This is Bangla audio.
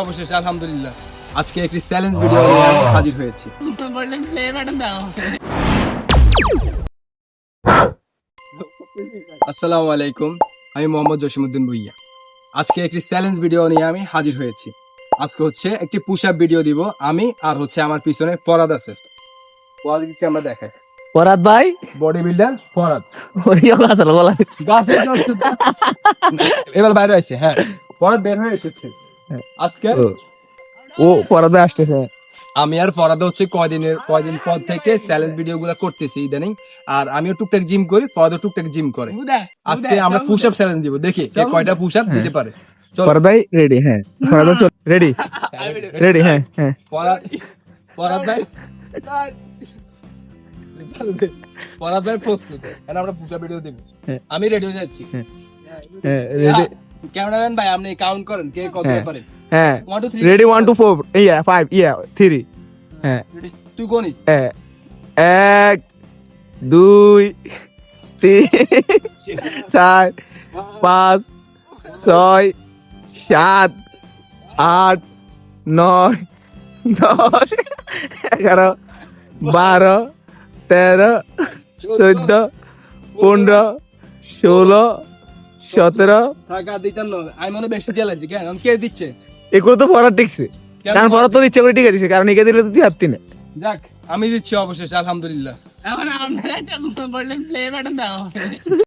অবশেষে আলহামদুলিল্লাহ আজকে একটি চ্যালেঞ্জ ভিডিও নিয়ে আমি হাজির হয়েছি। আসসালামু আলাইকুম, আমি মোহাম্মদ জসিমউদ্দিন ভুইয়া। আজকে একটি চ্যালেঞ্জ ভিডিও নিয়ে আমি হাজির হয়েছি। আজকে হচ্ছে একটি পুশ আপ ভিডিও দিব আমি, আর হচ্ছে আমার পিছনে ফরাদ আছে। ফরাদকে আমরা দেখাই। ফরাদ ভাই বডি বিল্ডার ফরাদ গাছের এবার বাইরে আসছে। হ্যাঁ, ফরাদ বের হয়ে এসেছে আজকে। ও ফরাদ ভাই আসতেছে। আমি আর ফরাদ হচ্ছে কয়দিন পর থেকে চ্যালেঞ্জ ভিডিও গুলা করতেছি ইদানিং। আর আমিও টুকটাক জিম করি, ফরাদও টুকটাক জিম করে। আজকে আমরা পুশ আপ চ্যালেঞ্জ দিব, দেখি কে কয়টা পুশ আপ দিতে পারে। চলো ফরাদ ভাই রেডি? হ্যাঁ ফরাদ ভাই রেডি রেডি। হ্যাঁ হ্যাঁ ফরাদ ভাই ফরাদ ভাই প্রস্তুত, এখন আমরা পুশ আপ ভিডিও দিব। আমি রেডি হয়ে যাচ্ছি। রেডি ক্যামেরাম্যান ভাই আপনি কাউন্ট করেন কে কত পারে। হ্যাঁ রেডি 1 2 4 ইয়া 5 ইয়া 3। হ্যাঁ তুই গনিস। 1 2 3 4 5 6 7 8 9 10 11 12 13 14 15 16 17 টাকা দিতাম না, আমি মনে বেশি দিয়ে লাগছে। কেন কে দিচ্ছে? এগুলো তো পড়ার টিকছে, কারণ পড়ার তো ইচ্ছে করে ঠিক আছে, কারণ একে দিলে তো তুই হারতি না। যাক আমি দিচ্ছি অবশেষে আলহামদুলিল্লাহ। এখন আপনারা একটা বললেন প্লে বাটন দাও।